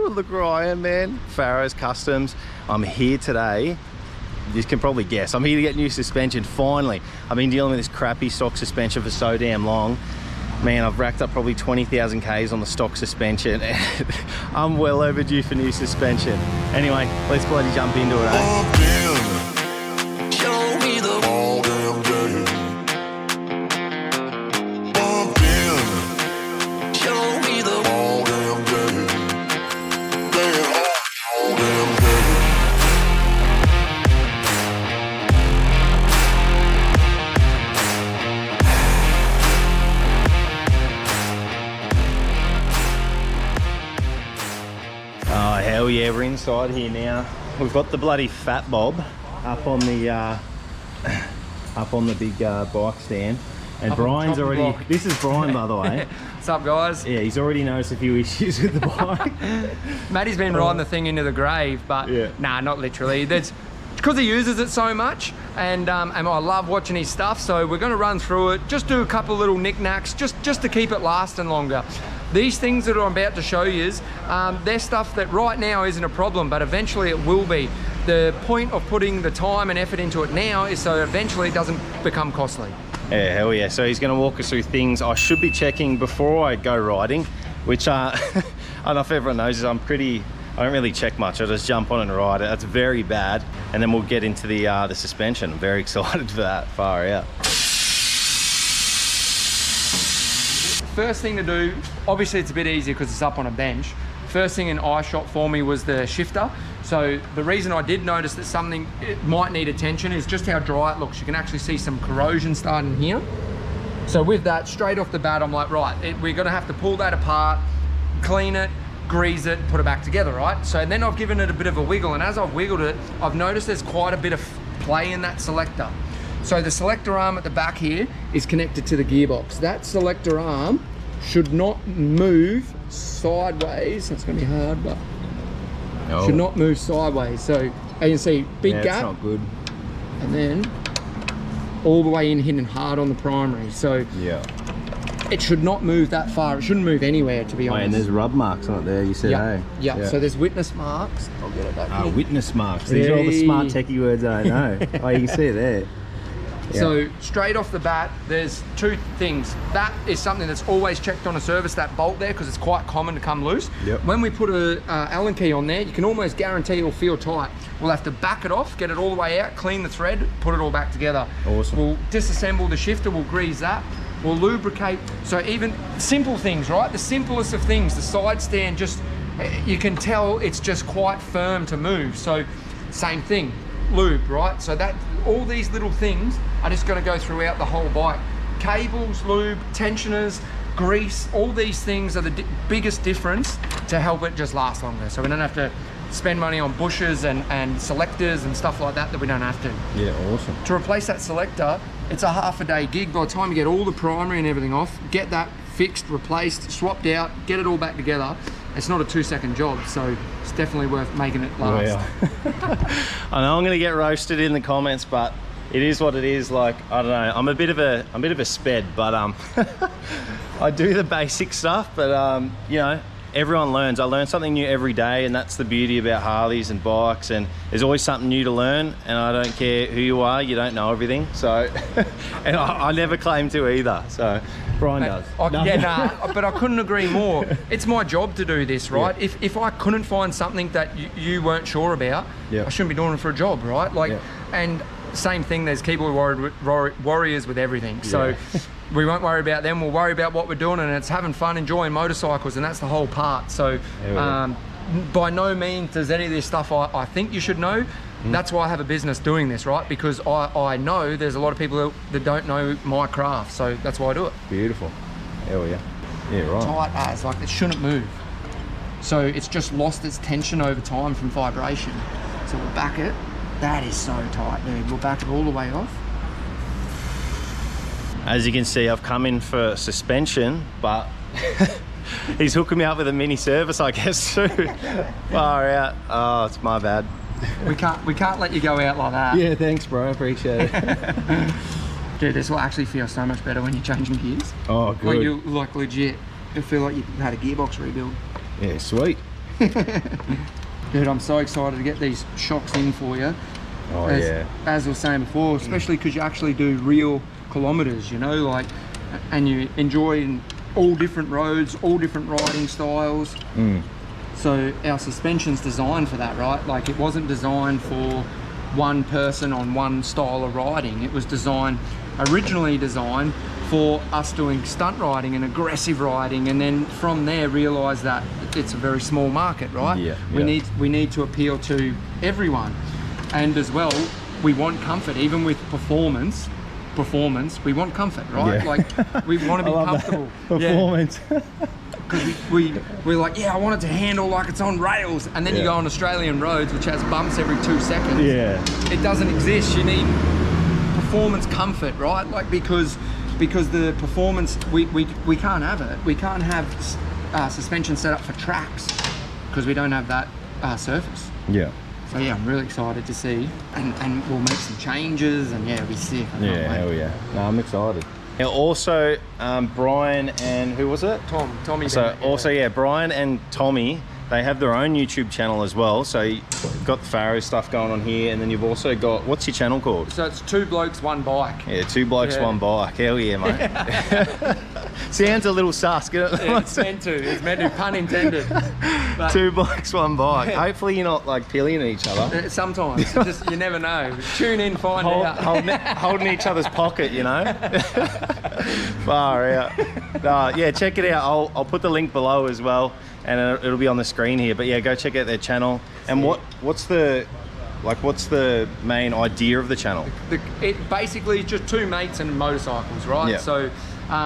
Woo, look where I am, man. Farrows Customs. I'm here today. You can probably guess. I'm here to get new suspension, finally. I've been dealing with this crappy stock suspension for so damn long. Man, I've racked up probably 20,000 Ks on the stock suspension. I'm well overdue for new suspension. Anyway, let's bloody jump into it, eh? Show me the all damn day. Show me the all damn day. All damn day. Oh, hell yeah, we're inside here now. We've got the bloody fat bob up on the big bike stand. And Up on Brian's top of the already, block. this is Brian, by the way. What's up, guys? Yeah, he's already noticed a few issues with the bike. Matty's been riding the thing into the grave, but Yeah. nah, not literally. That's because he uses it so much, and I love watching his stuff. So we're going to run through it, just do a couple little knickknacks, just to keep it lasting longer. These things that I'm about to show you, they're stuff that right now isn't a problem, but eventually it will be. The point of putting the time and effort into it now is so eventually it doesn't become costly. Yeah, hell yeah. So he's going to walk us through things I should be checking before I go riding, which I don't know if everyone knows is I don't really check much. I just jump on and ride it. That's very bad. And then we'll get into the suspension. I'm very excited for that. Far out. First thing to do, obviously it's a bit easier because it's up on a bench. First thing an eye shot for me was the shifter. So the reason I did notice that something it might need attention is just how dry it looks. You can actually see some corrosion starting here. So with that, straight off the bat, I'm like, right, we're gonna have to pull that apart, clean it, grease it, put it back together, right? So then I've given it a bit of a wiggle, and as I've wiggled it, I've noticed there's quite a bit of play in that selector. So the selector arm at the back here is connected to the gearbox. That selector arm should not move sideways. That's gonna be hard, but should not move sideways. So you can see big gap. It's not good. And then all the way in, hitting hard on the primary. So Yeah. it should not move that far. It shouldn't move anywhere, to be honest. And there's rub marks on it there, you said, yeah, hey? yeah. So there's witness marks. I'll get it back here. Witness marks. These are all the smart Hey. techie words I know. Oh, you can see it there. Yeah. So straight off the bat, there's two things. That is something that's always checked on a service, that bolt there, because it's quite common to come loose. Yep. When we put a Allen key on there, you can almost guarantee it'll feel tight. We'll have to back it off, get it all the way out, clean the thread, put it all back together. Awesome. We'll disassemble the shifter, we'll grease that. We'll lubricate. So even simple things, right? The simplest of things, the side stand, just, you can tell it's just quite firm to move. So same thing, lube, right? So that, all these little things are just gonna go throughout the whole bike. Cables, lube, tensioners, grease, all these things are the biggest difference to help it just last longer. So we don't have to spend money on bushes and selectors and stuff like that we don't have to. Yeah, awesome. To replace that selector, it's a half-a-day gig. By the time you get all the primary and everything off, get that fixed, replaced, swapped out, get it all back together, it's not a 2-second job, so it's definitely worth making it last. Wow. I know I'm going to get roasted in the comments, but it is what it is. Like, I don't know, I'm a bit of a sped, but I do the basic stuff, but you know, everyone learns. I learn something new every day, and that's the beauty about Harleys and bikes, and there's always something new to learn, and I don't care who you are, you don't know everything. So and I never claim to either, so Brian does. But I couldn't agree more. It's my job to do this, right? Yeah. If I couldn't find something that you weren't sure about, Yeah. I shouldn't be doing it for a job, right? Like, Yeah. and same thing, there's keyboard warriors with everything. So Yeah. we won't worry about them, we'll worry about what we're doing, and it's having fun, enjoying motorcycles, and that's the whole part. So by no means does any of this stuff I think you should know. That's why I have a business doing this, right? Because I know there's a lot of people that don't know my craft, so that's why I do it. Beautiful. Hell yeah. Yeah, right. Tight as, like it shouldn't move. So it's just lost its tension over time from vibration. So we'll back it. That is so tight, dude. We'll back it all the way off. As you can see, I've come in for suspension, but he's hooking me up with a mini service, I guess, too. Far out. Oh, it's my bad. We can't let you go out like that. Yeah, thanks, bro. I appreciate it. Dude, this will actually feel so much better when you're changing gears. Oh, good. Like you, like legit, it'll feel like you had a gearbox rebuild. Yeah, sweet. Dude, I'm so excited to get these shocks in for you. Oh, As I was saying before, especially because you actually do real kilometers, you know, like, and you enjoy all different roads, all different riding styles. So our suspension's designed for that, right? Like, it wasn't designed for one person on one style of riding. It was originally designed for us doing stunt riding and aggressive riding, and then from there realize that it's a very small market, right? We need to appeal to everyone. And as well, we want comfort. Even with performance, we want comfort, right? Like, we want to be comfortable. Performance. Because we're like, yeah, I want it to handle like it's on rails, and then you go on Australian roads, which has bumps every 2 seconds. It doesn't exist. You need performance comfort, right? Like, because the performance, we can't have it. We can't have suspension set up for tracks because we don't have that surface. So yeah, I'm really excited to see, and we'll make some changes, and yeah, it'll be sick. Hell yeah. No, I'm excited. Now also, Bryan and who was it? Tommy. So also, Bryan and Tommy, they have their own YouTube channel as well. So you've got the Farrows stuff going on here, and then you've also got, what's your channel called? So it's 2 blokes, 1 bike. Yeah, 2 blokes, 1 bike. Hell yeah, mate. Sounds a little sus. It's meant to, pun intended. But 2 blokes, 1 bike. Hopefully you're not like peeling at each other. Sometimes, just, you never know. Tune in, find out. Holding each other's pocket, you know. Far out. Yeah, check it out. I'll put the link below as well, and it'll be on the screen here. But yeah, go check out their channel. And what's the main idea of the channel? It basically is just 2 mates and motorcycles, right? Yeah. So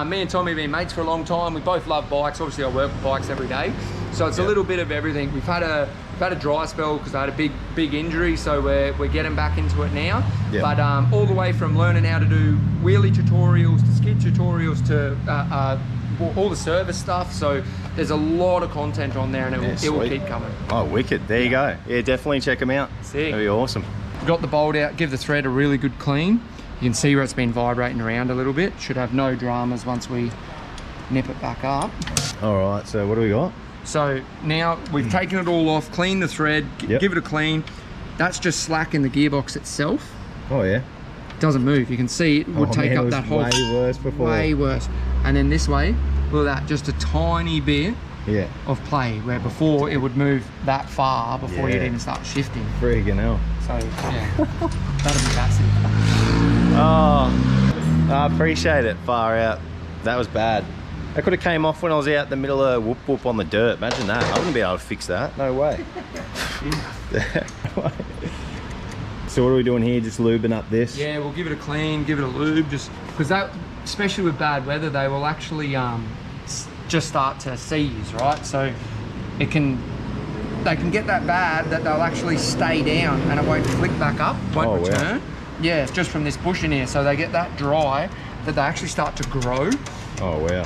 me and Tommy have been mates for a long time. We both love bikes. Obviously, I work with bikes every day, so it's a little bit of everything. We've had a dry spell because I had a big injury, so we're getting back into it now. But all the way from learning how to do wheelie tutorials to skid tutorials to all the service stuff. So there's a lot of content on there, and it will keep coming. Oh, wicked. There you go. Yeah, definitely check them out. Sick. That'd be awesome. Got the bolt out, give the thread a really good clean. You can see where it's been vibrating around a little bit. Should have no dramas once we nip it back up. All right, so what do we got? So now we've taken it all off, cleaned the thread, give it a clean. That's just slack in the gearbox itself. Oh yeah. Doesn't move. You can see it would take up that whole... way worse before. Way worse. And then this way, look at that, just a tiny bit of play, where before it would move that far before you'd even start shifting. Friggin' hell. So yeah, that'll be massive. Oh, I appreciate it. Far out. That was bad. That could have came off when I was out in the middle of whoop whoop on the dirt. Imagine that. I wouldn't be able to fix that. No way. So what are we doing here? Just lubing up this? Yeah, we'll give it a clean, give it a lube, just because that, especially with bad weather, they will actually just start to seize, right? So they can get that bad that they'll actually stay down and it won't flick back up, won't return. Wow. Yeah, it's just from this bush in here. So they get that dry that they actually start to grow. Oh wow.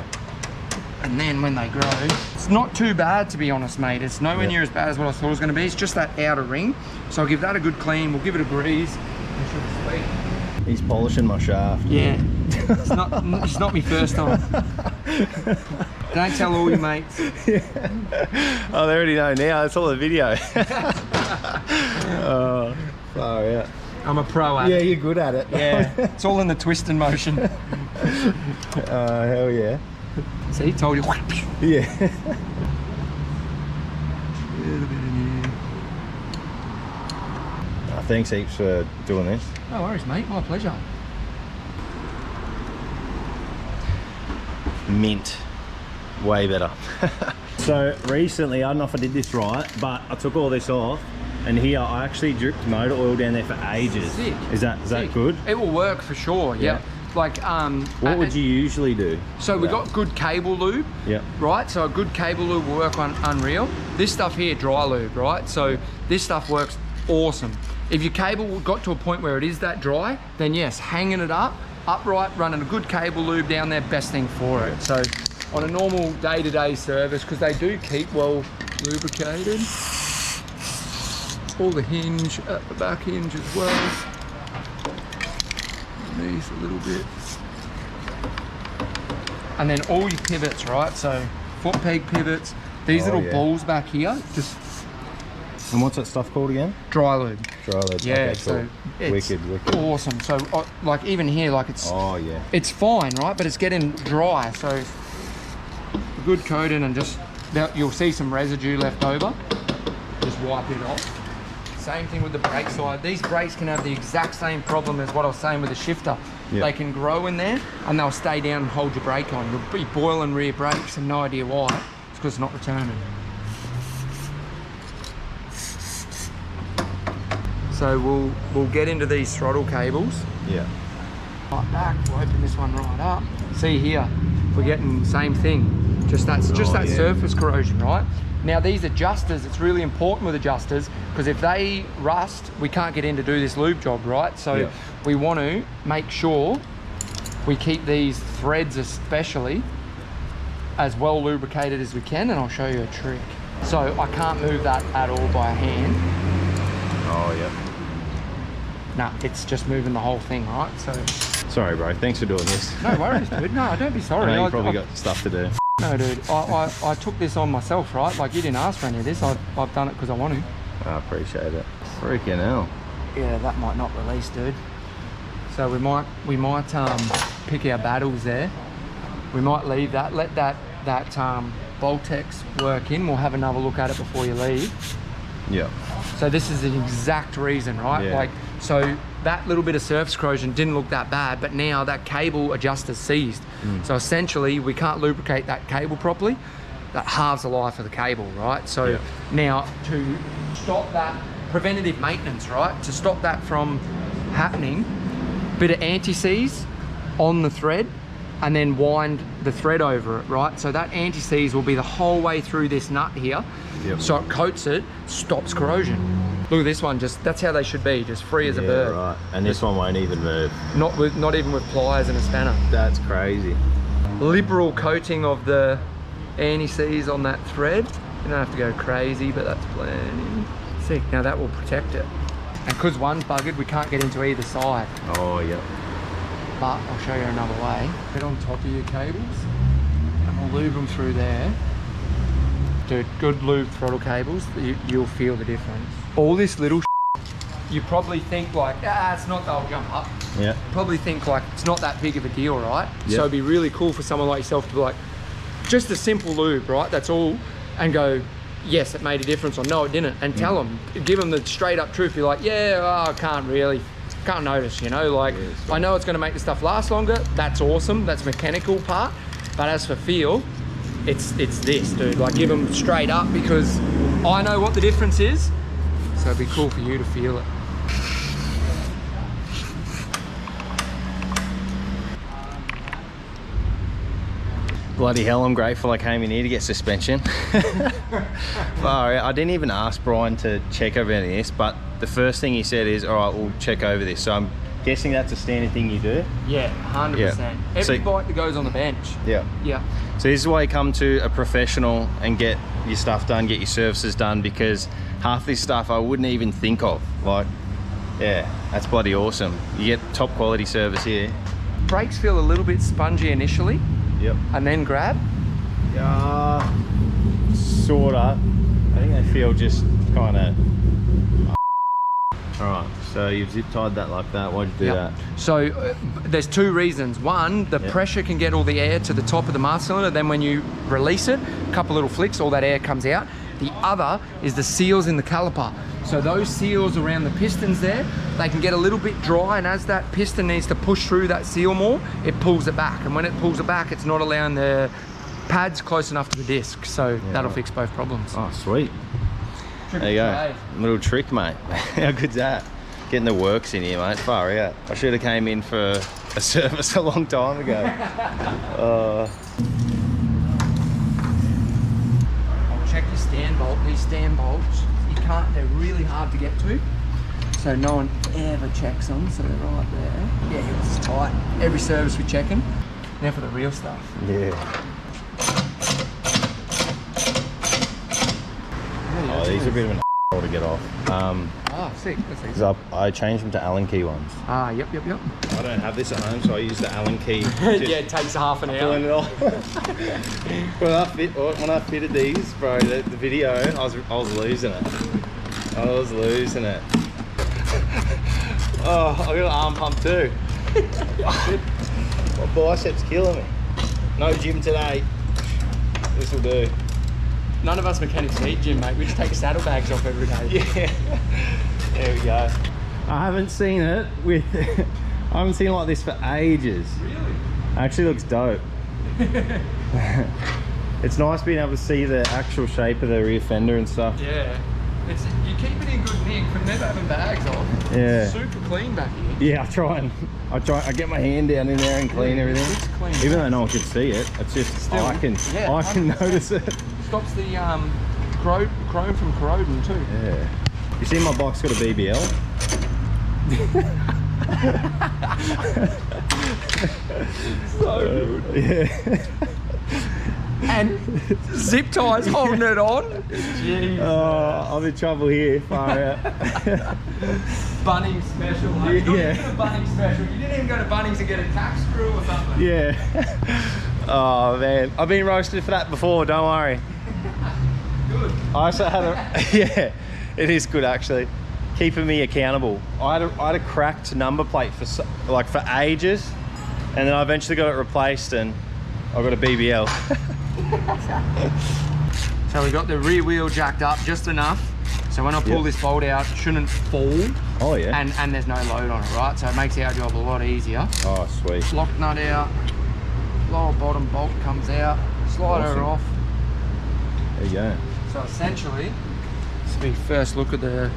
And then when they grow, it's not too bad, to be honest, mate. It's nowhere near as bad as what I thought it was going to be. It's just that outer ring. So I'll give that a good clean. We'll give it a grease. He's polishing my shaft. Yeah. It's not my first time. Don't tell all your mates. Oh, they already know now. It's all the video. Oh, far out. I'm a pro at it. Yeah, you're good at it. Yeah. It's all in the twist and motion. Hell yeah. See, told you. Yeah. Thanks heaps for doing this. No worries, mate. My pleasure. Mint. Way better. So recently, I don't know if I did this right, but I took all this off, and here I actually dripped motor oil down there for ages. Sick. Is that good? It will work for sure. Yeah. Like what would you usually do? So we got good cable lube. Yeah. Right. So a good cable lube will work on Unreal. This stuff here, dry lube, right? So this stuff works awesome. If your cable got to a point where it is that dry, then yes, hanging it upright, running a good cable lube down there, best thing for it. So on a normal day-to-day service, because they do keep well lubricated. All the hinge at the back hinge as well. These a little bit. And then all your pivots, right? So foot peg pivots, These Oh, little yeah. balls back here, just And what's that stuff called again? dry lube. Dry lube. Yeah, Okay, so cool. it's Wicked. awesome. So like even here, like it's Oh yeah. it's fine, right? But it's getting dry. So a good coating and just you'll see some residue left over. Just wipe it off. Same thing with the brake side. These brakes can have the exact same problem as what I was saying with the shifter. Yeah. They can grow in there and they'll stay down and hold your brake on. You'll be boiling rear brakes and no idea why. It's because it's not returning. So we'll get into these throttle cables. Yeah. Right back, we'll open this one right up. See here, we're getting the same thing. Just that yeah. surface corrosion, right? Now these adjusters, it's really important with adjusters because if they rust, we can't get in to do this lube job, right? So Yeah. we want to make sure we keep these threads especially as well lubricated as we can, and I'll show you a trick. So I can't move that at all by hand. Oh yeah. No, it's just moving the whole thing, right? So Sorry, bro. Thanks for doing this. no worries, dude. No, don't be sorry. I know you probably got stuff to do. No, dude. I took this on myself, right? Like you didn't ask for any of this. I've done it because I want to. I appreciate it. Freaking hell. Yeah, that might not release, dude. So we might pick our battles there. We might leave that. Let that Voltex work in. We'll have another look at it before you leave. Yeah. So this is the exact reason, right? Yeah. Like, so that little bit of surface corrosion didn't look that bad, but now that cable adjuster's seized. So essentially, we can't lubricate that cable properly. That halves the life of the cable, right? So Yeah. now to stop that preventative maintenance, right? To stop that from happening, bit of anti-seize on the thread and then wind the thread over it, right? So that anti-seize will be the whole way through this nut here. Yep. So it coats it, stops corrosion. Look at this one, that's how they should be, just free as a Yeah, bird. right. And this one won't even move. Not even with pliers and a spanner. That's crazy. Liberal coating of the anti-seize on that thread. You don't have to go crazy, but that's plenty. Sick, now that will protect it. And because one's buggered, we can't get into either side. Oh yeah. But I'll show you another way. Get on top of your cables and we'll lube them through there. Dude, good lube throttle cables, you'll feel the difference. All this little you probably think like, it's not, they'll jump up. Yeah. Probably think like it's not that big of a deal, right? Yep. So it'd be really cool for someone like yourself to be like, just a simple lube, right? That's all. And go, yes, it made a difference, or no, it didn't. And tell them, give them the straight up truth. Be like, yeah, I can't notice, you know, like, I know it's gonna make the stuff last longer. That's awesome, that's mechanical part. But as for feel, it's this, dude. Like, give them straight up because I know what the difference is. So it'd be cool for you to feel it. Bloody hell, I'm grateful I came in here to get suspension. I didn't even ask Bryan to check over any of this, but the first thing he said is, all right, we'll check over this. So I'm guessing that's a standard thing you do? Yeah, 100%. Yeah. Every So- bike that goes on the bench. Yeah. Yeah. So this is why you come to a professional and get your stuff done, get your services done, because half this stuff I wouldn't even think of. Like, yeah, that's bloody awesome. You get top quality service here. Brakes feel a little bit spongy initially Yep. and then grab. Sorta. I think they feel just kind of. All right, so you've zip tied that like that. Why'd you do that? So there's two reasons. One, the pressure can get all the air to the top of the master cylinder. Then when you release it, a couple little flicks, all that air comes out. The other is the seals in the caliper. So those seals around the pistons there, they can get a little bit dry, and as that piston needs to push through that seal more, it pulls it back. And when it pulls it back, it's not allowing the pads close enough to the disc. So that'll fix both problems. Oh, sweet. There you go. Little trick, mate. How good's that? Getting the works in here, mate. Far out. I should have came in for a service a long time ago. I'll check your stand bolt. These stand bolts, they're really hard to get to. So no one ever checks them, so they're right there. Yeah, it's tight. Every service we're checking. Now for the real stuff. Yeah. Oh, these are a bit of an to get off. Sick. That's easy. 'Cause I changed them to Allen key ones. Yep. I don't have this at home, so I use the Allen key. Yeah, it takes half an hour. Pulling it off. when I fitted these, bro, the video, I was losing it. I was losing it. Oh, I got an arm pump too. My biceps killing me. No gym today. This will do. None of us mechanics need gym, mate. We just take saddlebags off every day. Yeah. There we go. I haven't seen it with. I haven't seen it like this for ages. Really? Actually looks dope. It's nice being able to see the actual shape of the rear fender and stuff. Yeah. You keep it in good nick, but never having bags on. Yeah. It's super clean back here. Yeah, I get my hand down in there and clean everything. It's clean. Even though no one can see it, it's just Still, I can 100%. notice it. Stops the chrome from corroding too. Yeah. You see my bike's got a BBL? So good. Yeah. And zip ties holding it on. Jeez. Oh, I'm in trouble here, far out. Bunnings special, mate. Yeah. Not even a Bunnings special. You didn't even go to Bunnings to get a tack screw or something. Yeah. Oh man, I've been roasted for that before, don't worry. Good. I also had a, yeah, it is good actually. Keeping me accountable. I had a cracked number plate for ages, and then I eventually got it replaced and I got a BBL. So we got the rear wheel jacked up just enough. So when I pull this bolt out, it shouldn't fall. Oh yeah. And there's no load on it, right? So it makes our job a lot easier. Oh sweet. Lock nut out, lower bottom bolt comes out, slide her off. There you go. So essentially, this will be first look at the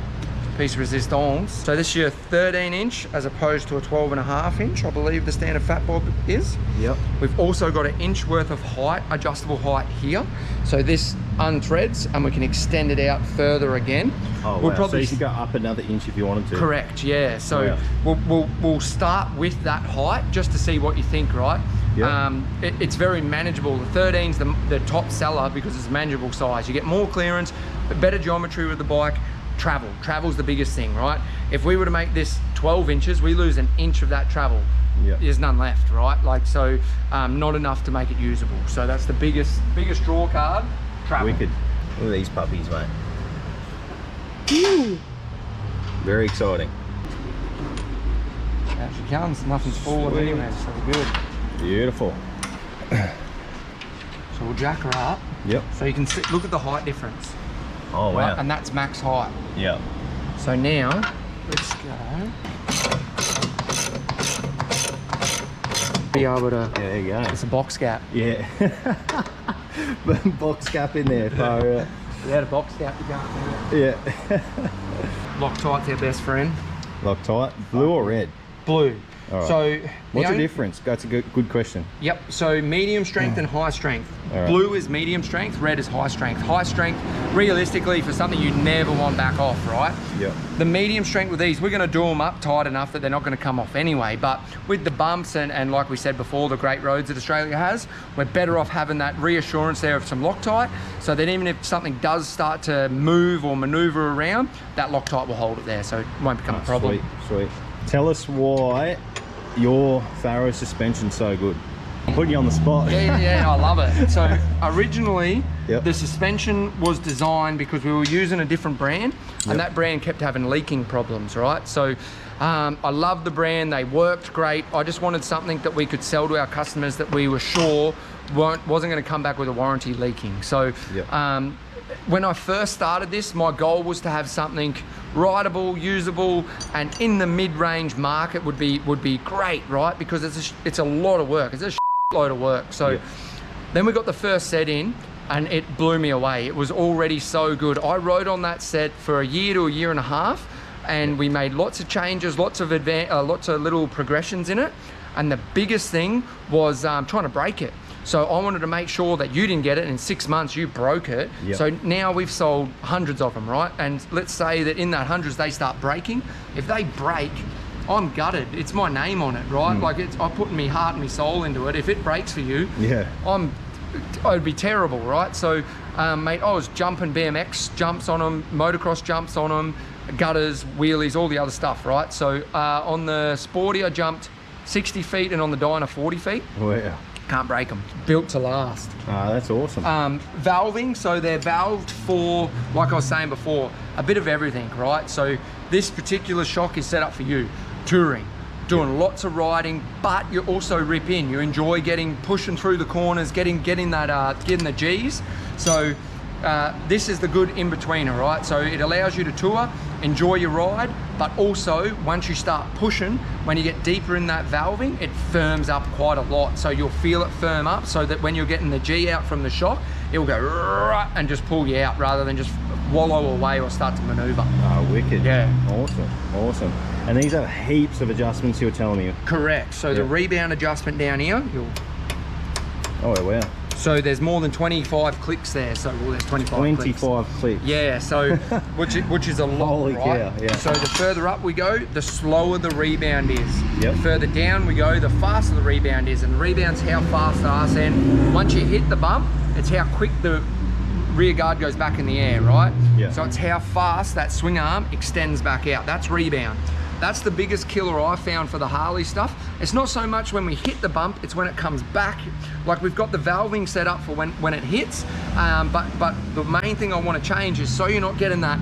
piece of resistance. So this is your 13 inch as opposed to a 12.5 inch, I believe the standard fat bob is. Yep. We've also got an inch worth of height, adjustable height here. So this unthreads and we can extend it out further again. Oh, we'll wow. probably, so you could go up another inch if you wanted to. Correct, yeah. So we'll start with that height just to see what you think, right? Yep. It's very manageable. The 13's the top seller because it's a manageable size. You get more clearance, better geometry with the bike. Travel's the biggest thing, right? If we were to make this 12 inches, we lose an inch of that travel. Yeah. There's none left, right? Like, so not enough to make it usable. So that's the biggest draw card, travel. Wicked. Look at these puppies, mate. Very exciting. Out she comes, nothing's falling Sweet. anywhere, so we're good. Beautiful. So we'll jack her up. Yep. So you can see, look at the height difference. Oh wow. Right? And that's max height. Yep. So now, let's go. Be able to, Yeah, there you go. it's a box gap. Yeah. Box gap in there, far out. Without a box gap, you can't do it. Yeah. Loctite's our best friend. Loctite, blue or red? Blue. All right. So What's the difference? That's a good question. Yep. So medium strength and high strength. All right. Blue is medium strength. Red is high strength. High strength, realistically, for something you never want back off, right? Yep. The medium strength with these, we're going to do them up tight enough that they're not going to come off anyway. But with the bumps and like we said before, the great roads that Australia has, we're better off having that reassurance there of some Loctite, so that even if something does start to move or maneuver around, that Loctite will hold it there, so it won't become a problem. Sweet. Tell us why your Farrow suspension's so good. I'm putting you on the spot. Yeah, I love it. So originally, Yep. the suspension was designed because we were using a different brand, and that brand kept having leaking problems, right? So I love the brand, they worked great. I just wanted something that we could sell to our customers that we were sure wasn't going to come back with a warranty leaking. So Yep. when I first started this, my goal was to have something rideable, usable, and in the mid-range market would be great, right? Because it's a lot of work. It's a load of work. So then we got the first set in, and it blew me away. It was already so good. I rode on that set for a year to a year and a half, and we made lots of changes, lots of little progressions in it. And the biggest thing was trying to break it. So I wanted to make sure that you didn't get it, and in 6 months you broke it. Yep. So now we've sold hundreds of them, right? And let's say that in that hundreds they start breaking. If they break, I'm gutted. It's my name on it, right? Like I'm putting my heart and my soul into it. If it breaks for you, Yeah. it'd be terrible, right? So Mate, I was jumping BMX jumps on them, motocross jumps on them, gutters, wheelies, all the other stuff, right? So on the Sporty, I jumped 60 feet, and on the Dyna 40 feet. Wow. Can't break them. Built to last. Ah, that's awesome. Valving, so they're valved for, like I was saying before, a bit of everything, right? So this particular shock is set up for you, touring, doing lots of riding, but you also rip in. You enjoy pushing through the corners, getting the G's. So this is the good in-betweener, right? So it allows you to tour, enjoy your ride, but also once you start pushing, when you get deeper in that valving, it firms up quite a lot. So you'll feel it firm up, so that when you're getting the G out from the shock, it will go and just pull you out rather than just wallow away or start to maneuver. Oh, wicked. Yeah. Awesome. And these are heaps of adjustments you're telling me. Correct. So the rebound adjustment down here, Oh, wow. so there's more than 25 clicks there. So there's 25 clicks. Yeah, so which is a lot, Holy right? cow, yeah. So the further up we go, the slower the rebound is. Yep. The further down we go, the faster the rebound is. And the rebound's how fast the arse end. Once you hit the bump, it's how quick the rear guard goes back in the air, right? Yeah. So it's how fast that swing arm extends back out. That's rebound. That's the biggest killer I found for the Harley stuff. It's not so much when we hit the bump, it's when it comes back. Like we've got the valving set up for when it hits, but the main thing I want to change is so you're not getting that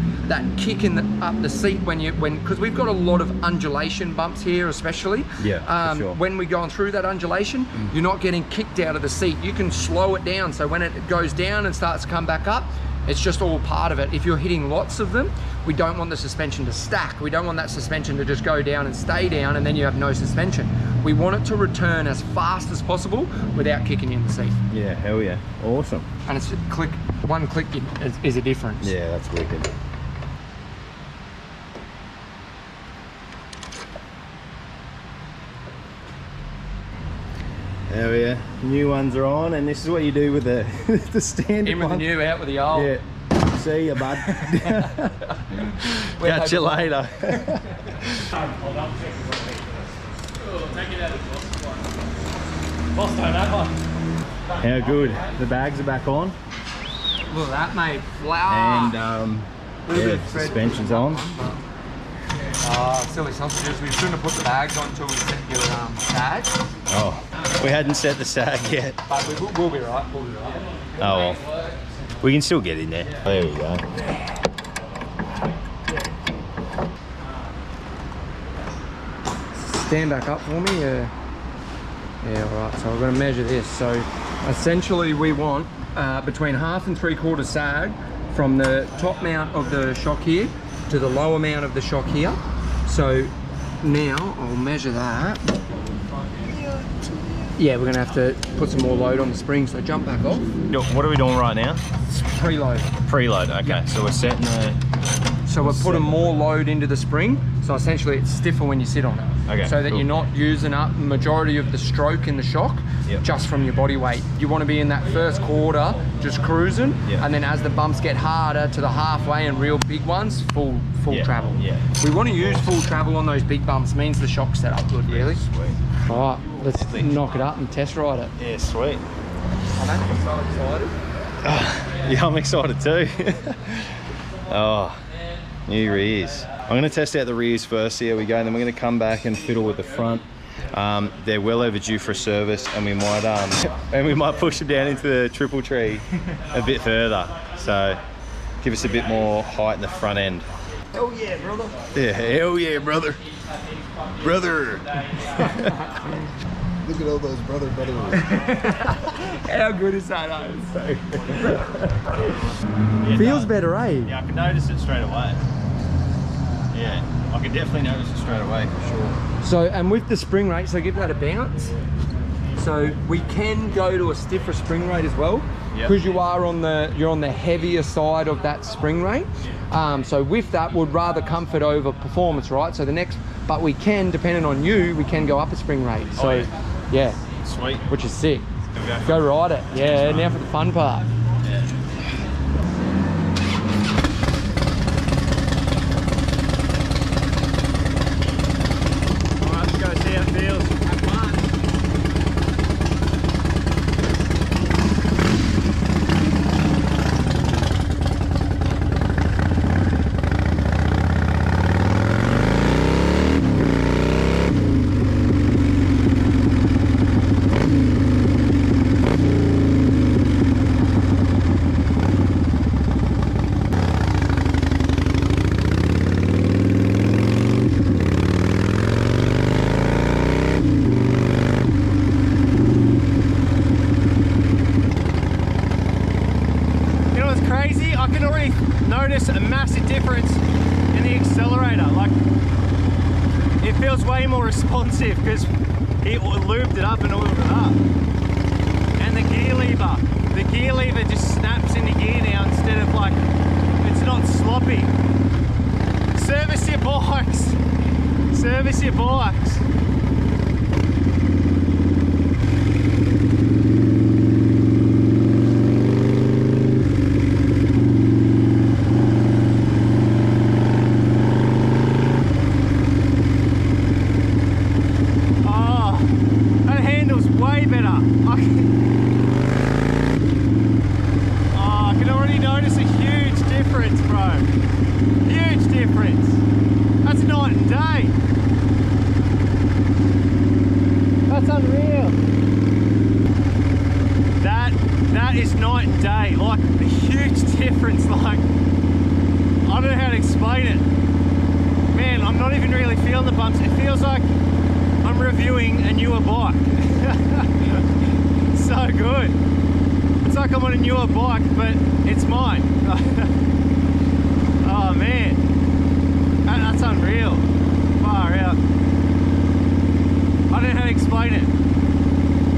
kick up the seat because we've got a lot of undulation bumps here, especially. Yeah, for sure. When we're going through that undulation, you're not getting kicked out of the seat. You can slow it down, so when it goes down and starts to come back up, it's just all part of it. If you're hitting lots of them, we don't want the suspension to stack. We don't want that suspension to just go down and stay down and then you have no suspension. We want it to return as fast as possible without kicking you in the seat. Yeah, hell yeah. Awesome. And it's one click is a difference. Yeah, that's wicked. Hell yeah. New ones are on, and this is what you do with the standard In with the one. new, out with the old. Yeah. See ya, bud. Catch you later. How good. The bags are back on. Look at that, mate. Flower. And yeah, suspension's on. Silly sausages. We shouldn't have put the bags on until we set your tag. Oh, we hadn't set the sag yet. But we'll be right. We'll be right. Oh well. We can still get in there. There we go. Stand back up for me. Yeah, all right. So I'm going to measure this. So essentially we want between 1/2 and 3/4 sag from the top mount of the shock here to the lower mount of the shock here. So now I'll measure that. Yeah, we're going to have to put some more load on the spring, so jump back off. What are we doing right now? Preload. Preload, okay. So we're setting the... So we're putting more load into the spring, so essentially it's stiffer when you sit on it. Okay, so that cool. you're not using up the majority of the stroke in the shock just from your body weight. You want to be in that first quarter just cruising, and then as the bumps get harder to the halfway and real big ones, full travel. Yeah. We want to use full travel on those big bumps, means the shock's set up good, really. Sweet. All right, let's knock it up and test ride it. Yeah, sweet. I'm actually so excited. Yeah, I'm excited too. Oh, new rears. I'm going to test out the rears first, see how we go, and then we're going to come back and fiddle with the front. They're well overdue for a service, and we might push them down into the triple tree a bit further. So give us a bit more height in the front end. Oh yeah, brother. Yeah, hell yeah, brother. Brother. Look at all those brothers. How good is that? Feels better, eh? Yeah, I can notice it straight away. Yeah, I can definitely notice it straight away for sure. So, and with the spring rate, so give that a bounce. So we can go to a stiffer spring rate as well, because you're on the heavier side of that spring rate. So with that, would rather comfort over performance, right? So but we can, depending on you, we can go up a spring rate. So yeah, sweet, which is sick. Go ride it. Yeah, now for the fun part. can already notice a massive difference in the accelerator. Like, it feels way more responsive because he lubed it up and oiled it up. And the gear lever just snaps into gear now instead of like, it's not sloppy. Service your bikes. Service your bikes. That is night and day, like a huge difference. Like, I don't know how to explain it. Man, I'm not even really feeling the bumps. It feels like I'm reviewing a newer bike. So good. It's like I'm on a newer bike, but it's mine. Oh man, that's unreal. Far out. I don't know how to explain it.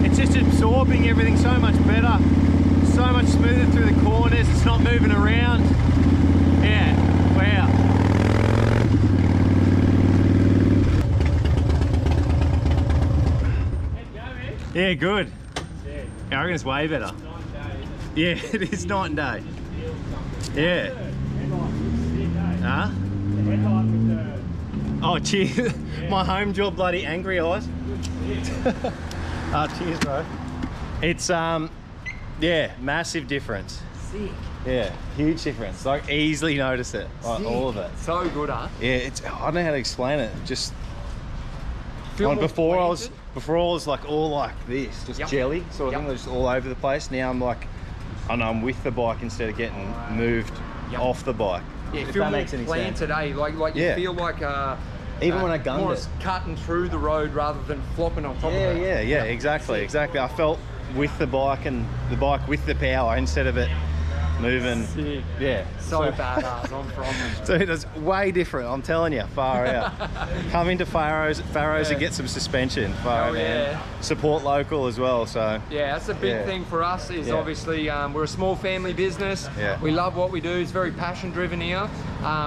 It's just absorbing everything so much better, so much smoother through the corners. It's not moving around. Yeah, wow. Yeah, good. I reckon it's way better. Yeah, it is night and day. Yeah. Huh? Oh, cheers. My home job, bloody angry eyes. Cheers, bro. It's yeah, massive difference. Sick. Yeah, huge difference. Like, easily notice it, like all of it. So good, huh? Yeah, it's, I don't know how to explain it. Just Feel before I was like all like this, just jelly sort of thing, just all over the place. Now I'm like, I know I'm with the bike instead of getting moved off the bike. Yeah, if feel that more makes any planned sense. today. Like you feel like even when I gunned more it, cutting through the road rather than flopping on top of it. Yeah, exactly. I felt with the bike and the bike with the power instead of it moving. Sick. Yeah. So badass. I'm from it. Dude, it's way different. I'm telling you, far out. Come into Farrows and get some suspension. Far out, man. Support local as well. So yeah, that's a big thing for us. Is obviously we're a small family business. Yeah. We love what we do. It's very passion driven here.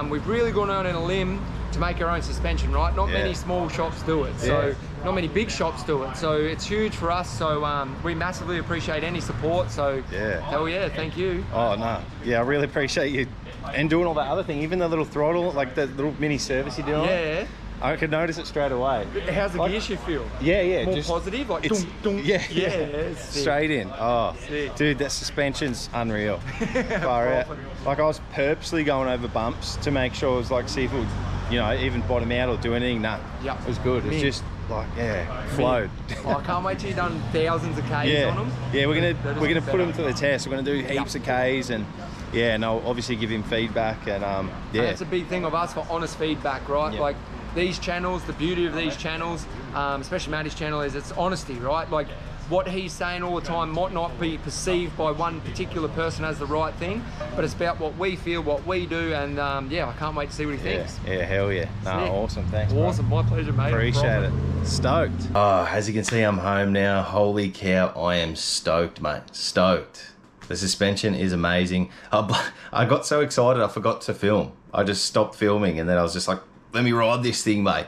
We've really gone out on a limb to make our own suspension, right? Not many small shops do it, so not many big shops do it. So it's huge for us. So we massively appreciate any support. So hell yeah, thank you. Oh no, yeah, I really appreciate you and doing all that other thing, even the little throttle, like the little mini service you're doing. Yeah. I could notice it straight away. How's the gear shift feel? Yeah, More just positive, like it's, yeah, straight in. Oh, sick. Dude, that suspension's unreal. Far out. Like, I was purposely going over bumps to make sure it was like, see if it would, you know, even bottom out or do anything. Nah, it was good. It's just like, flowed. Oh, I can't wait till you've done thousands of Ks on them. Yeah, we're gonna put them to the test. We're gonna do heaps of Ks and and I'll obviously give him feedback and And that's a big thing of us, for honest feedback, right? Like, these channels, the beauty of these channels, especially Matty's channel, is it's honesty, right? Like, what he's saying all the time might not be perceived by one particular person as the right thing, but it's about what we feel, what we do, and I can't wait to see what he thinks. Yeah, hell yeah. No, awesome, thanks, bro. Awesome, my pleasure, mate. Appreciate it. Stoked. Oh, as you can see, I'm home now. Holy cow, I am stoked, mate. Stoked. The suspension is amazing. I got so excited I forgot to film. I just stopped filming and then I was just like, let me ride this thing, mate.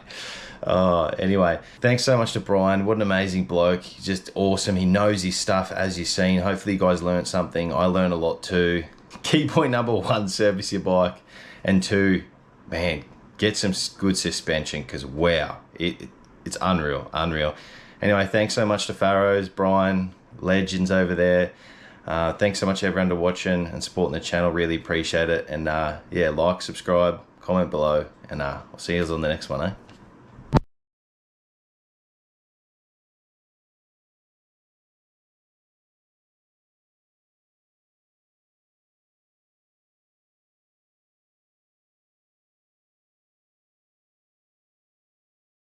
Anyway, thanks so much to Bryan. What an amazing bloke. He's just awesome. He knows his stuff, as you've seen. Hopefully you guys learned something. I learned a lot too. Key point number 1, service your bike. And 2, man, get some good suspension, because wow, it's unreal. Anyway, thanks so much to Farrows, Bryan, legends over there. Thanks so much everyone for watching and supporting the channel. Really appreciate it. And like, subscribe, comment below, and I'll see you on the next one, eh?